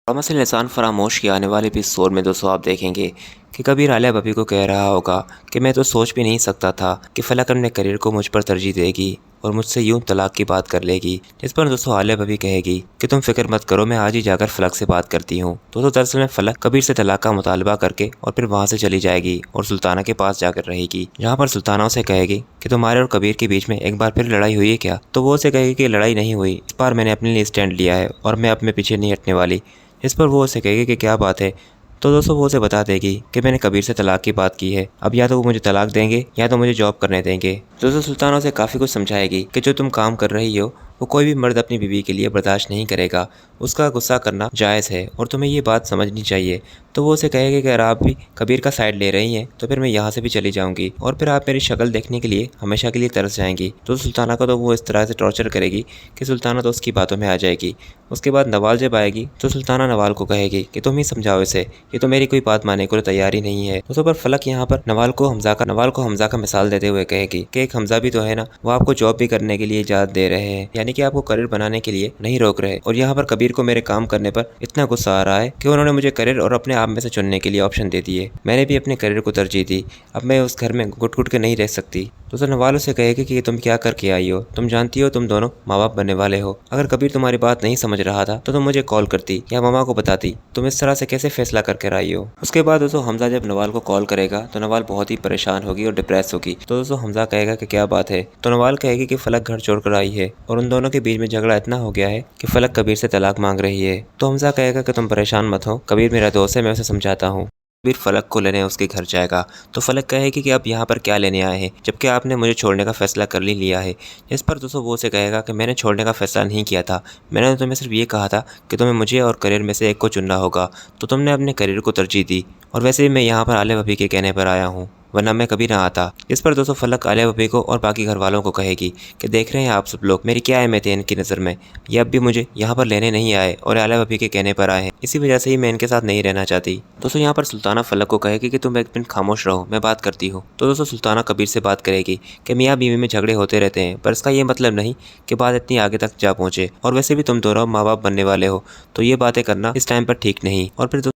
मसलन एहसान फरामोश की आने वाले एपिसोड में दोस्तों आप देखेंगे कि कबीर आलिया भब्बी को कह रहा होगा कि मैं तो सोच भी नहीं सकता था कि फलक अपने करियर को मुझ पर तरजीह देगी और मुझसे यूं तलाक की बात कर लेगी। जिस पर दोस्तों आलिया भब्बी कहेगी कि तुम फिक्र मत करो, मैं आज ही जाकर फलक से बात करती हूँ। दोस्तों दरअसल में फलक कबीर से तलाक का मुतालबा करके और फिर वहाँ से चली जाएगी और सुल्ताना के पास जाकर रहेगी, जहाँ पर सुल्ताना उसे कहेगी कि तुम्हारे और कबीर के बीच में एक बार फिर लड़ाई हुई है क्या। तो वो उसे कहेगी कि लड़ाई नहीं हुई, इस बार मैंने अपने लिए स्टैंड लिया है और मैं अपने पीछे नहीं हटने वाली। इस पर वो उसे कहेगी कि क्या बात है। तो दोस्तों वो उसे बता देगी कि मैंने कबीर से तलाक की बात की है, अब या तो वो मुझे तलाक देंगे या तो मुझे जॉब करने देंगे। दोस्तों सुल्ताना उसे काफ़ी कुछ समझाएगी कि जो तुम काम कर रही हो वो कोई भी मर्द अपनी बीवी के लिए बर्दाश्त नहीं करेगा, उसका गुस्सा करना जायज़ है और तुम्हें ये बात समझनी चाहिए। तो वो उसे कहेगी कि अगर आप भी कबीर का साइड ले रही हैं तो फिर मैं यहाँ से भी चली जाऊँगी और फिर आप मेरी शक्ल देखने के लिए हमेशा के लिए तरस जाएंगी। तो सुल्ताना को तो वो इस तरह से टॉर्चर करेगी कि सुल्ताना तो उसकी बातों में आ जाएगी। उसके बाद नवाल जब आएगी तो सुल्ताना नवाल को कहेगी कि तुम ही समझाओ इसे, ये तो मेरी कोई बात मानने को तैयार ही नहीं है। दोस्तों पर फलक यहाँ पर नवाल को हमजा का मिसाल देते हुए कहेगी कि एक हमजा भी तो है ना, वो आपको जॉब भी करने के लिए इजाज़त दे रहे हैं, यानी कि आपको करियर बनाने के लिए नहीं रोक रहे। और यहाँ पर कबीर को मेरे काम करने पर इतना गुस्सा आ रहा है कि उन्होंने मुझे करियर और अपने आप में से चुनने के लिए ऑप्शन दे दिए। मैंने भी अपने करियर को तरजीह दी, अब मैं उस घर में घुट घुट के नहीं रह सकती। तो नवाल उसे कहेगी कि तुम क्या करके आई हो, तुम जानती हो तुम दोनों माँ बाप बनने वाले हो। अगर कबीर तुम्हारी बात नहीं समझ रहा था तो तुम मुझे कॉल करती या मामा को बताती, तुम इस तरह से कैसे फैसला करके आई हो। उसके बाद दोस्तों हमजा जब नवाल को कॉल करेगा तो नवाल बहुत ही परेशान होगी और डिप्रेस होगी। तो दोस्तों हमजा कहेगा कि क्या बात है। तो नवाल कहेगी कि फलक घर छोड़कर आई है और उन दोनों के बीच में झगड़ा इतना हो गया है कि फलक कबीर से तलाक मांग रही है। तो हमजा कहेगा कि तुम परेशान मत हो, कबीर मेरा दोस्त है, मैं उसे समझाता हूँ। कबीर फलक को लेने उसके घर जाएगा तो फलक कहेगी कि आप यहाँ पर क्या लेने आए हैं जबकि आपने मुझे छोड़ने का फैसला कर ही लिया है। इस पर दोस्तों वो उसे कहेगा कि मैंने छोड़ने का फैसला नहीं किया था, मैंने तो तुम्हें सिर्फ ये कहा था कि तुम्हें मुझे और करियर में से एक को चुनना होगा, तो तुमने अपने करियर को तरजीह दी और वैसे ही मैं यहाँ पर आलिया भब्बी के कहने पर आया हूँ, वरना मैं कभी ना आता। इस पर दोस्तों फलक आलिया भब्बी को और बाकी घर वालों को कहेगी कि देख रहे हैं आप सब लोग मेरी क्या अहमियत है इनकी नज़र में, ये अब भी मुझे यहाँ पर लेने नहीं आए और आलिया भब्बी के कहने पर आए हैं, इसी वजह से ही मैं इनके साथ नहीं रहना चाहती। दोस्तों यहाँ पर सुल्ताना फलक को कहेगी कि तुम एक मिनट खामोश रहो, मैं बात करती हूँ। तो दोस्तों सुल्ताना कबीर से बात करेगी कि मियाँ बीवी में झगड़े होते रहते हैं, पर इसका ये मतलब नहीं कि बात इतनी आगे तक जा पहुँचे, और वैसे भी तुम दोनों माँ बाप बनने वाले हो तो ये बातें करना इस टाइम पर ठीक नहीं। और फिर